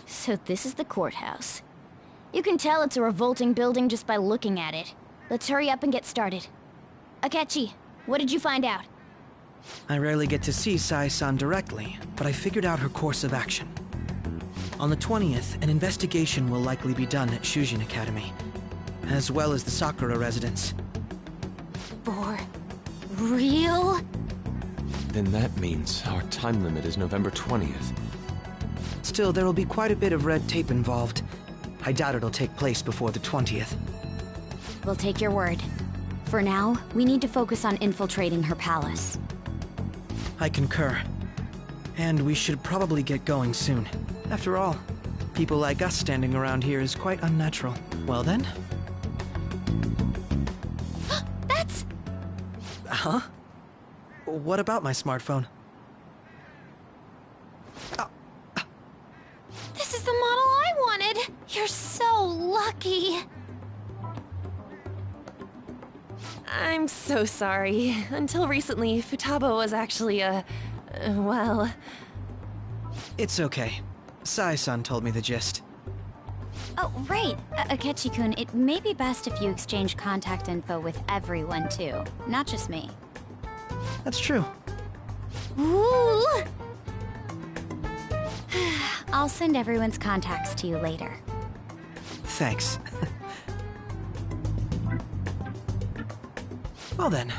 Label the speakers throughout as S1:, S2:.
S1: So this is the courthouse. You can tell it's a revolting building just by looking at it. Let's hurry up and get started. Akechi, what did you find out?
S2: I rarely get to see Sae-san directly, but I figured out her course of action. On the 20th, an investigation will likely be done at Shujin Academy, as well as the Sakura residence.
S1: For real?
S3: Then that means our time limit is November 20th.
S2: Still, there will be quite a bit of red tape involved. I doubt it'll take place before the 20th.
S1: We'll take your word. For now, we need to focus on infiltrating her palace.
S2: I concur. And we should probably get going soon. After all, people like us standing around here is quite unnatural. Well then?
S1: That's...
S2: Huh? What about my smartphone?
S1: This is the model I wanted! You're so lucky!
S4: I'm so sorry. Until recently, Futaba was actually well...
S2: It's okay. Sae-san told me the gist.
S1: Oh, right. Akechi-kun, it may be best if you exchange contact info with everyone, too. Not just me.
S2: That's true.
S1: Ooh! I'll send everyone's contacts to you later.
S2: Thanks. Well then,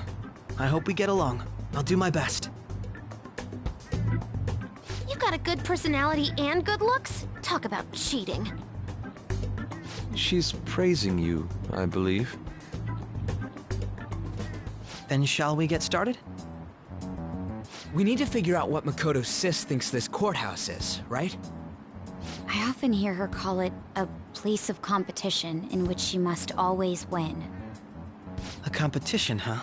S2: I hope we get along. I'll do my best.
S1: You got a good personality and good looks? Talk about cheating.
S3: She's praising you, I believe.
S2: Then shall we get started?
S5: We need to figure out what Makoto's sis thinks this courthouse is, right?
S1: I often hear her call it a place of competition in which she must always win.
S2: A competition, huh?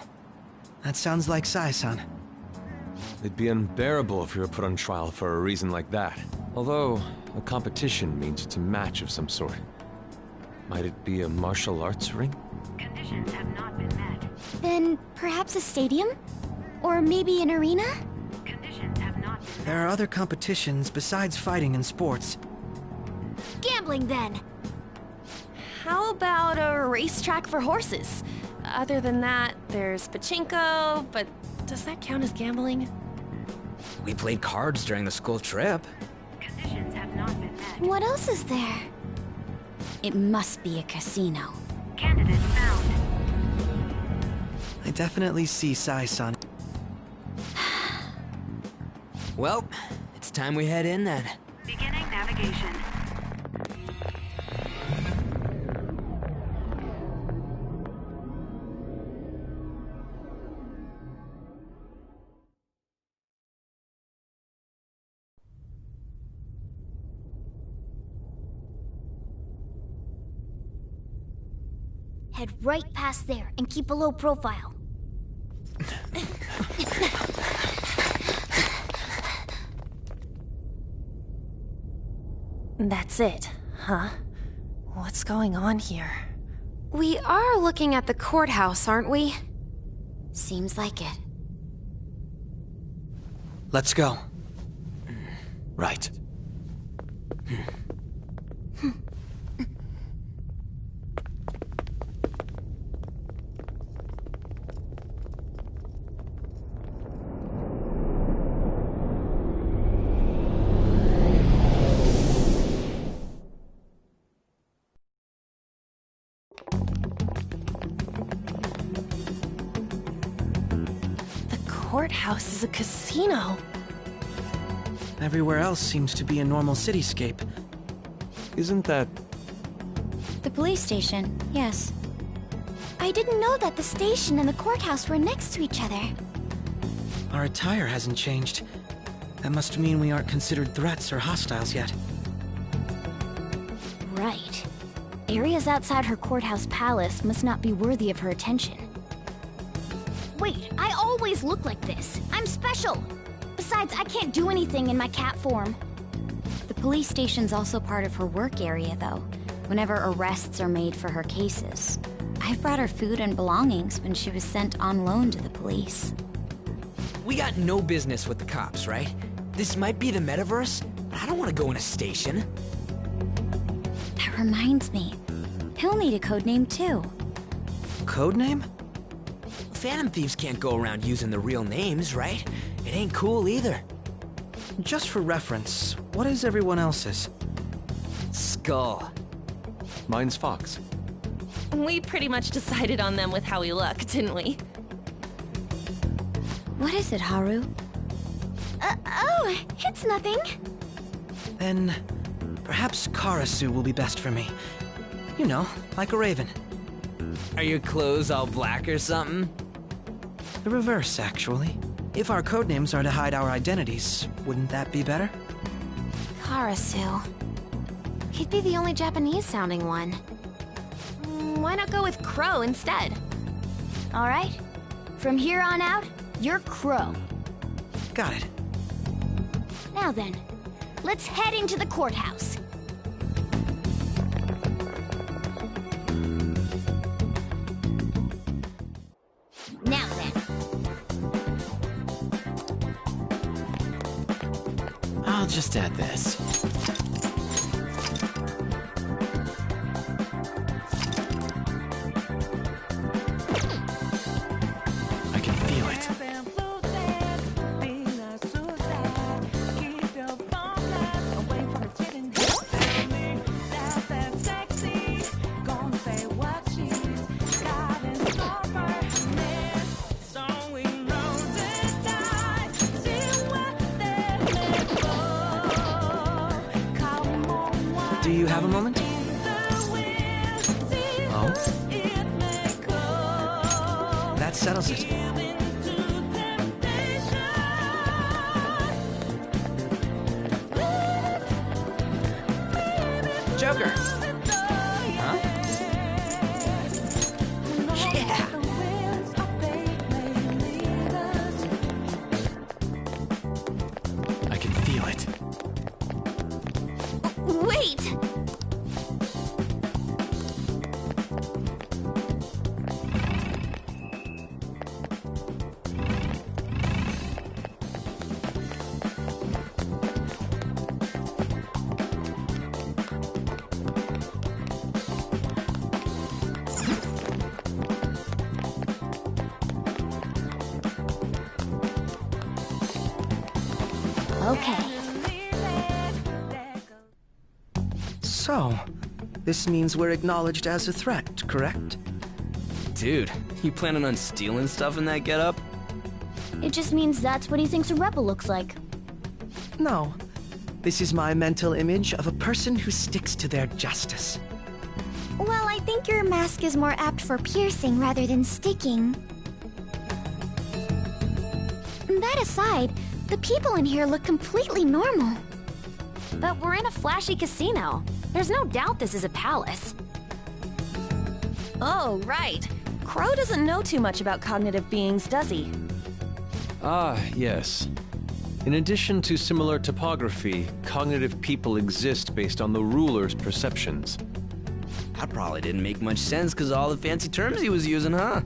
S2: That sounds like Sae-san.
S3: It'd be unbearable if we were put on trial for a reason like that. Although, a competition means it's a match of some sort. Might it be a martial arts ring?
S6: Conditions have not been met.
S1: Then perhaps a stadium? Or maybe an arena?
S6: Conditions have not been met.
S2: There are other competitions besides fighting and sports.
S1: Gambling, then!
S4: How about a racetrack for horses? Other than that, there's pachinko, but does that count as gambling?
S5: We played cards during the school trip.
S6: Conditions have not been met.
S1: What else is there? It must be a casino.
S6: Candidate found.
S2: I definitely see Sae-san.
S5: Well, it's time we head in then.
S6: Beginning navigation.
S1: Head right past there and keep a low profile.
S4: That's it, huh? What's going on here?
S7: We are looking at the courthouse, aren't we?
S1: Seems like it.
S2: Let's go.
S3: Right.
S4: Courthouse is a casino.
S2: Everywhere else seems to be a normal cityscape.
S3: Isn't that...
S1: The police station, yes. I didn't know that the station and the courthouse were next to each other.
S2: Our attire hasn't changed. That must mean we aren't considered threats or hostiles yet.
S1: Right. Areas outside her courthouse palace must not be worthy of her attention. Wait, I always look like this. I'm special. Besides, I can't do anything in my cat form. The police station's also part of her work area, though, whenever arrests are made for her cases. I've brought her food and belongings when she was sent on loan to the police.
S5: We got no business with the cops, right? This might be the metaverse, but I don't want to go in a station.
S1: Reminds me, he'll need a code name too.
S2: Codename?
S5: Phantom thieves can't go around using the real names, right? It ain't cool either.
S2: Just for reference, what is everyone else's?
S5: Skull.
S3: Mine's Fox.
S4: We pretty much decided on them with how we look, didn't we?
S1: What is it, Haru? Oh, it's nothing.
S2: Then, perhaps Karasu will be best for me. You know, like a raven.
S5: Are your clothes all black or something?
S2: The reverse, actually. If our codenames are to hide our identities, wouldn't that be better?
S7: Karasu. He'd be the only Japanese-sounding one.
S4: Why not go with Crow instead?
S1: All right. From here on out, you're Crow.
S2: Got it.
S1: Now then, let's head into the courthouse. Now then.
S8: I'll just add this. I can feel it.
S2: Do you have a moment? Oh? That settles it.
S5: Joker! Huh? Yeah!
S8: I can feel it.
S1: Wait! Okay.
S2: So, this means we're acknowledged as a threat, correct?
S5: Dude, you planning on stealing stuff in that getup?
S1: It just means that's what he thinks a rebel looks like.
S2: No. This is my mental image of a person who sticks to their justice.
S1: Well, I think your mask is more apt for piercing rather than sticking. That aside, the people in here look completely normal.
S4: But we're in a flashy casino. There's no doubt this is a palace. Oh, right. Crow doesn't know too much about cognitive beings, does he?
S3: Ah, yes. In addition to similar topography, cognitive people exist based on the ruler's perceptions.
S5: That probably didn't make much sense because of all the fancy terms he was using, huh?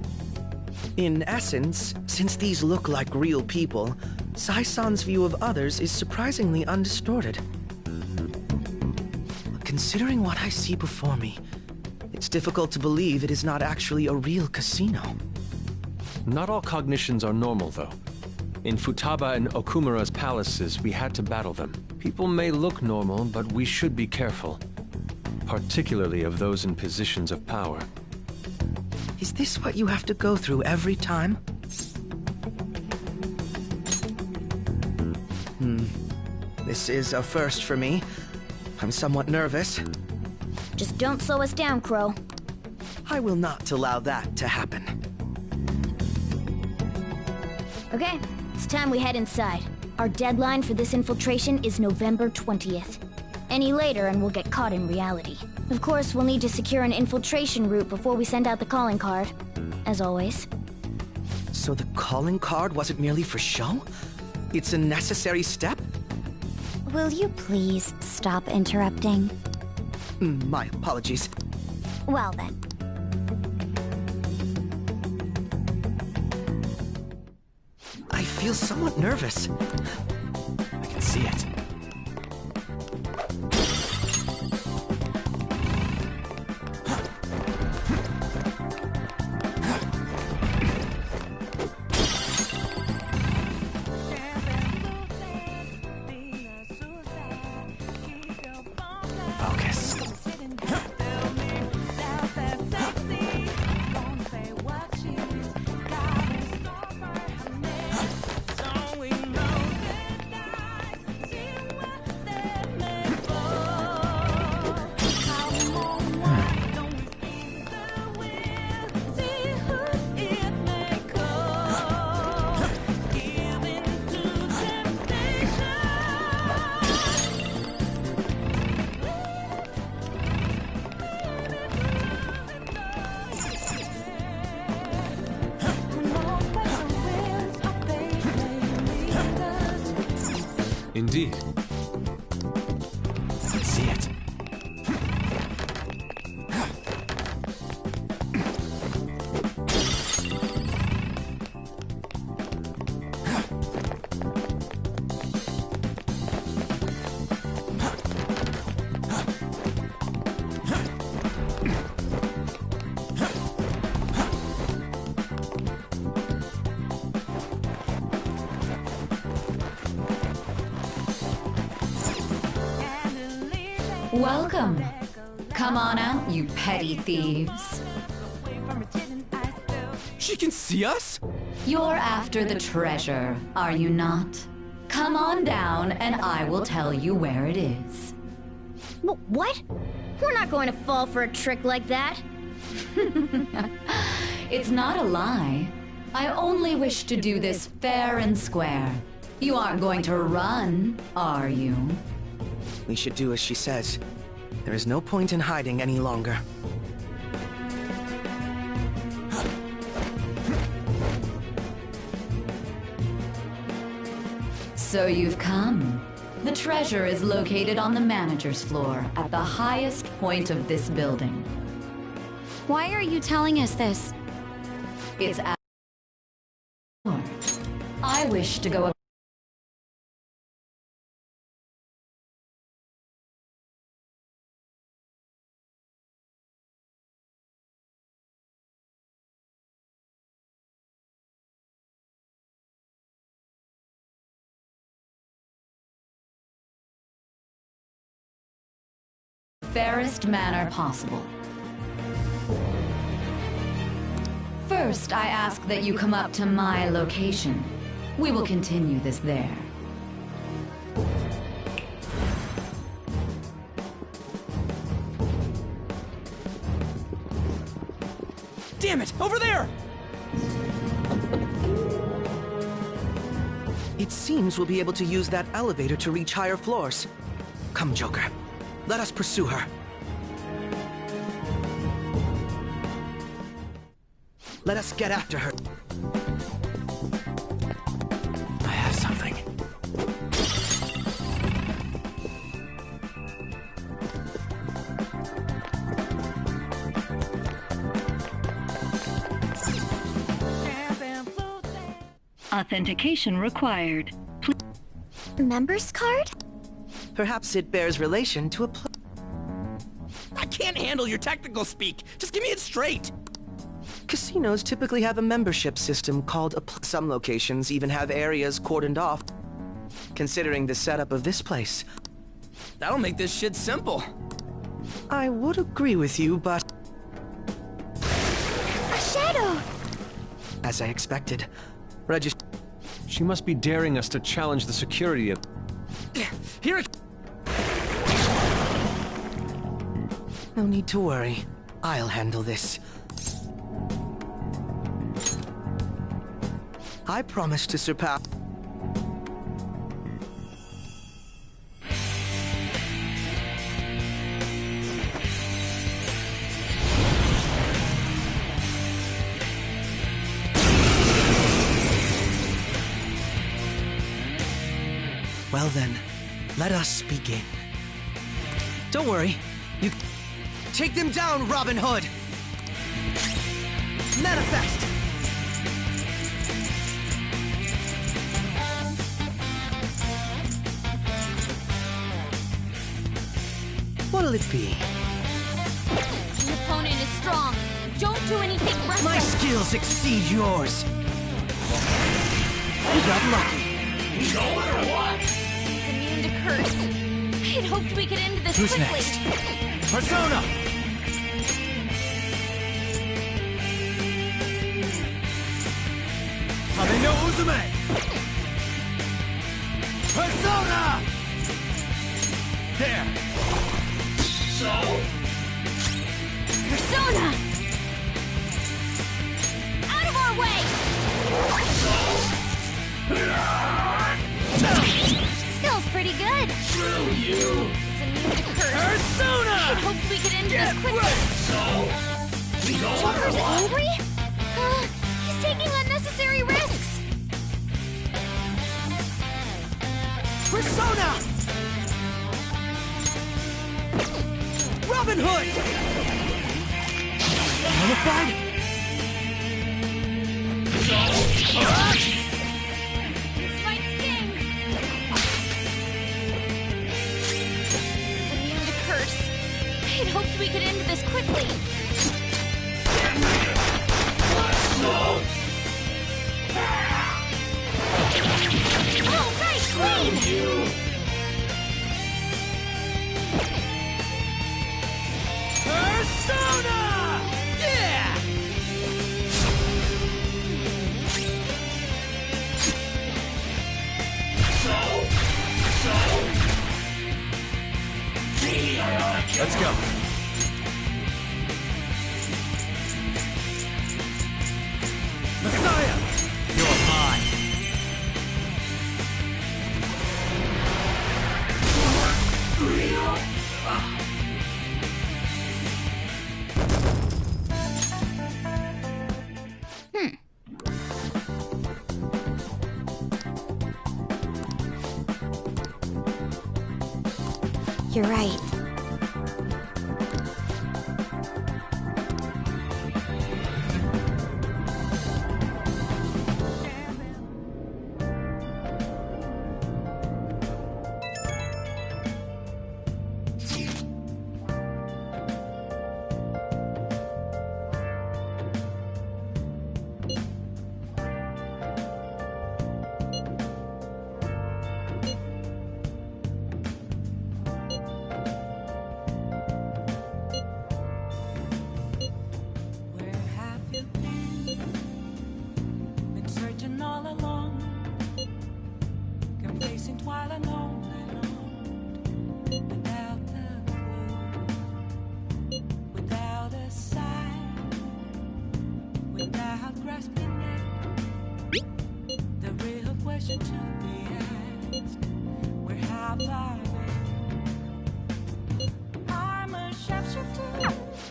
S2: In essence, since these look like real people, Sai-san's view of others is surprisingly undistorted. Considering what I see before me, it's difficult to believe it is not actually a real casino.
S3: Not all cognitions are normal, though. In Futaba and Okumura's palaces, we had to battle them. People may look normal, but we should be careful. Particularly of those in positions of power.
S2: Is this what you have to go through every time? This is a first for me. I'm somewhat nervous.
S1: Just don't slow us down, Crow.
S2: I will not allow that to happen.
S1: Okay, it's time we head inside. Our deadline for this infiltration is November 20th. Any later and we'll get caught in reality. Of course, we'll need to secure an infiltration route before we send out the calling card. As always.
S2: So the calling card wasn't merely for show? It's a necessary step?
S1: Will you please stop interrupting?
S2: My apologies.
S1: Well then.
S2: I feel somewhat nervous.
S8: I can see it. see it.
S9: Welcome. Come on out, you petty thieves.
S5: She can see us?
S9: You're after the treasure, are you not? Come on down and I will tell you where it is.
S1: What? We're not going to fall for a trick like that.
S9: It's not a lie. I only wish to do this fair and square. You aren't going to run, are you?
S2: We should do as she says. There is no point in hiding any longer.
S9: So you've come. The treasure is located on the manager's floor at the highest point of this building.
S1: Why are you telling us this?
S9: It's at I wish to go fairest manner possible. First, I ask that you come up to my location. We will continue this there.
S5: Damn it! Over there!
S2: It seems we'll be able to use that elevator to reach higher floors. Come, Joker. Let us pursue her. Let us get after her.
S8: I have something.
S6: Authentication required.
S1: Member's card?
S2: Perhaps it bears relation to a
S5: I can't handle your technical speak. Just give me it straight.
S2: Casinos typically have a membership system called some locations even have areas cordoned off. Considering the setup of this place,
S5: That'll make this shit simple.
S2: I would agree with you, but
S1: A shadow!
S2: as I expected,
S3: She must be daring us to challenge the security of...
S5: Here it...
S2: No need to worry. I'll handle this. I promise to surpass... Well then, let us begin. Don't worry. You... Take them down, Robin Hood! Manifest! What'll it be?
S1: The opponent is strong. Don't do anything reckless.
S2: My skills exceed yours! We got lucky.
S1: It's immune to curse. I had hoped we could end this
S8: Who's
S1: quickly.
S8: next?
S5: Persona! Abeno Uzume! Persona! There!
S1: Persona! Out of our way! Skill's pretty good.
S5: Screw you!
S1: It's immune to curse.
S5: Persona!
S1: I had hoped we could end this quickly. Joker's angry? He's taking unnecessary risks.
S5: Persona!
S2: Robin Hood! Nullified?
S1: This might sting. It's immune to curse. I had hoped we could end this quickly. Oh, right, Queen!
S2: Persona! Yeah!
S8: Let's go.
S2: Messiah!
S8: You're mine.
S7: You're right.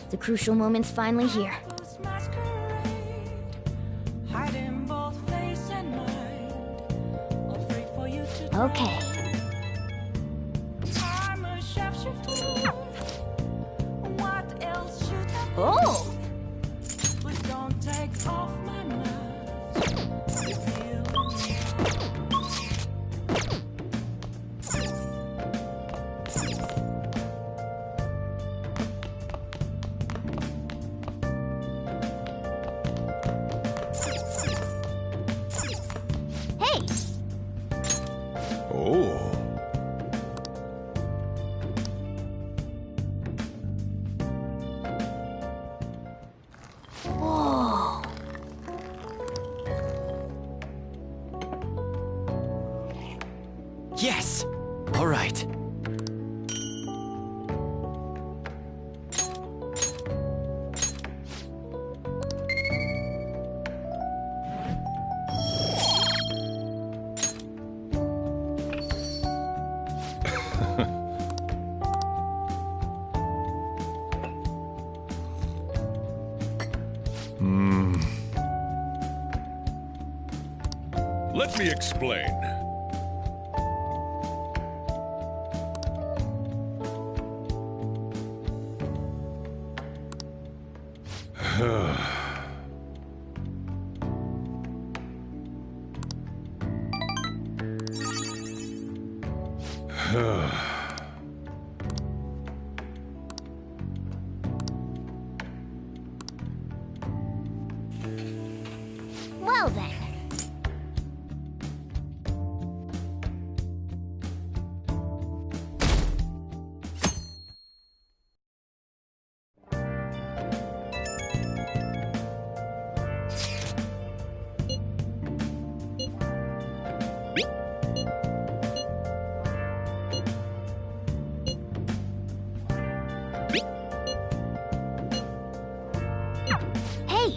S1: The crucial moment's finally here. Okay. Oh! Hey!
S3: Oh.
S1: Whoa!
S5: Yes! All right.
S10: Let me explain.
S1: Well then. Hey!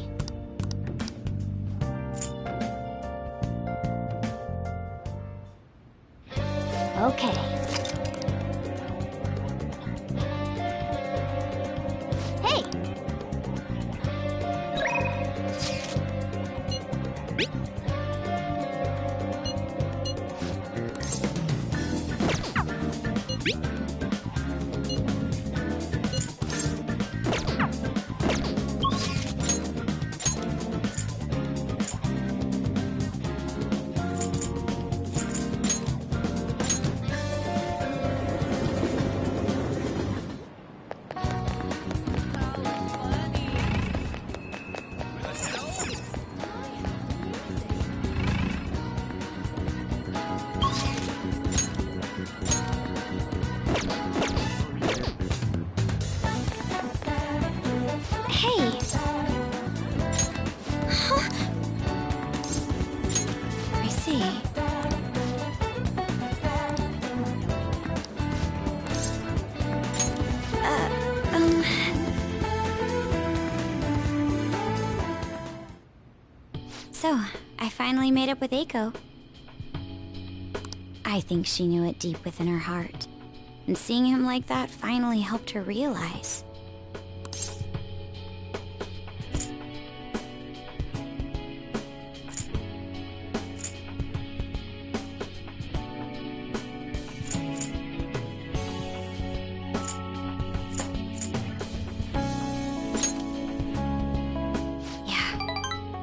S1: finally made up with Eiko. I think she knew it deep within her heart. And seeing him like that finally helped her realize.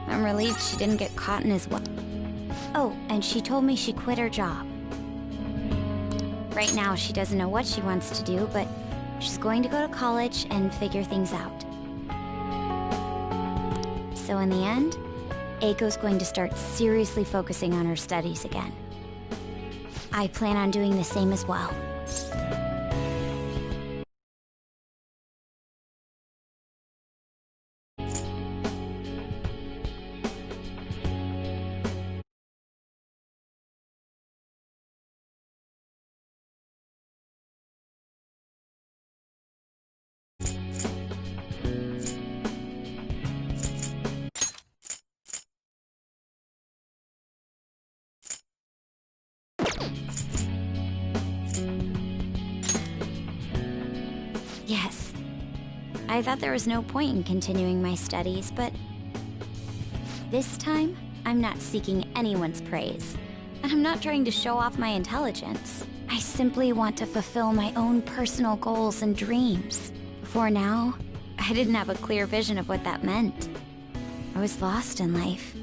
S1: I'm relieved she didn't get caught in his web. Oh, and she told me she quit her job. Right now, she doesn't know what she wants to do, but she's going to go to college and figure things out. So in the end, Eiko's going to start seriously focusing on her studies again. I plan on doing the same as well. Yes. I thought there was no point in continuing my studies, but this time, I'm not seeking anyone's praise, and I'm not trying to show off my intelligence. I simply want to fulfill my own personal goals and dreams. Before now, I didn't have a clear vision of what that meant. I was lost in life.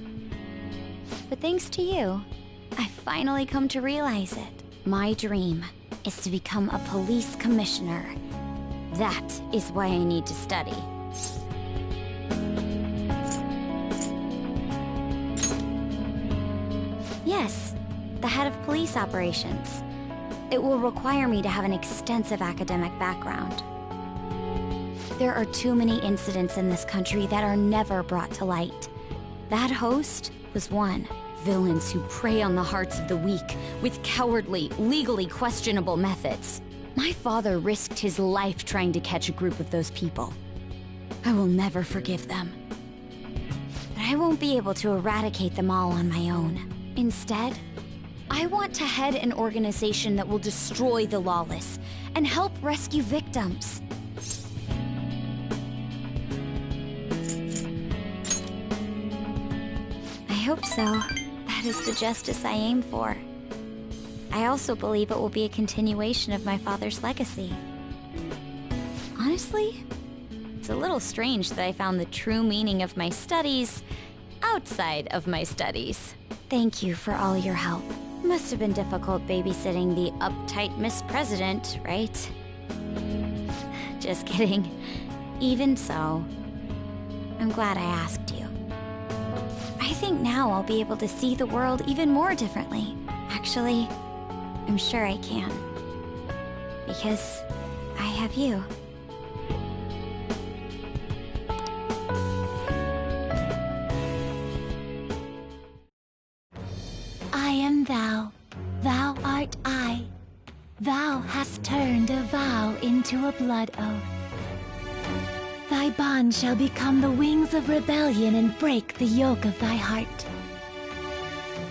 S1: But thanks to you, I finally come to realize it. My dream is to become a police commissioner. That is why I need to study. Yes, the head of police operations. It will require me to have an extensive academic background. There are too many incidents in this country that are never brought to light. That host was one. Villains who prey on the hearts of the weak with cowardly, legally questionable methods. My father risked his life trying to catch a group of those people. I will never forgive them. But I won't be able to eradicate them all on my own. Instead, I want to head an organization that will destroy the lawless and help rescue victims. I hope so. That is the justice I aim for. I also believe it will be a continuation of my father's legacy. Honestly, it's a little strange that I found the true meaning of my studies outside of my studies. Thank you for all your help. Must have been difficult babysitting the uptight Miss President, right? Just kidding. Even so, I'm glad I asked you. I think now I'll be able to see the world even more differently. Actually, I'm sure I can. Because I have you.
S10: I am thou, thou art I. Thou hast turned a vow into a blood oath. Thy bond shall become the wings of rebellion and break the yoke of thy heart.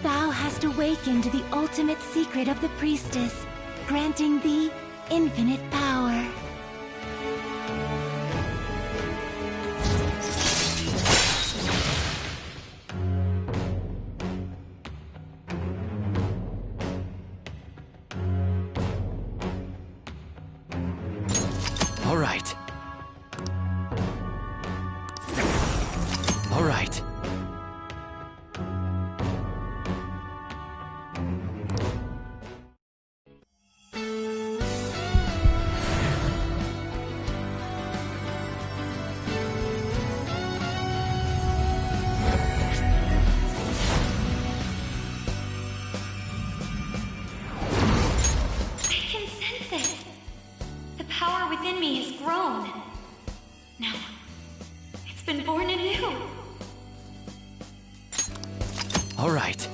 S10: Thou hast awakened the ultimate secret of the priestess, granting thee infinite power.
S3: All right. All right. All right.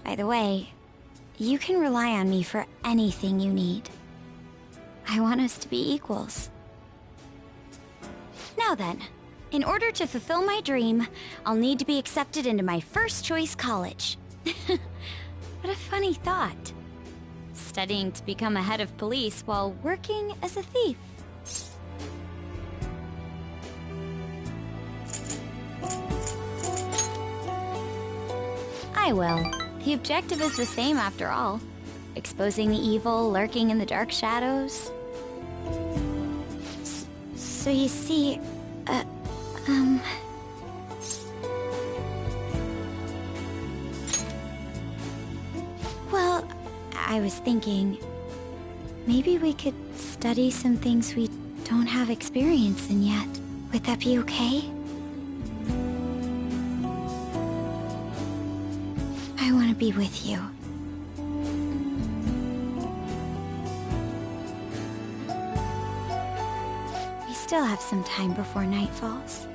S1: By the way, you can rely on me for anything you need. I want us to be equals. Now then, in order to fulfill my dream, I'll need to be accepted into my first choice college. What a funny thought. Studying to become a head of police while working as a thief. I will. The objective is the same after all. Exposing the evil lurking in the dark shadows. So you see, Well, I was thinking, maybe we could study some things we don't have experience in yet. Would that be okay? I want to be with you. We still have some time before night falls.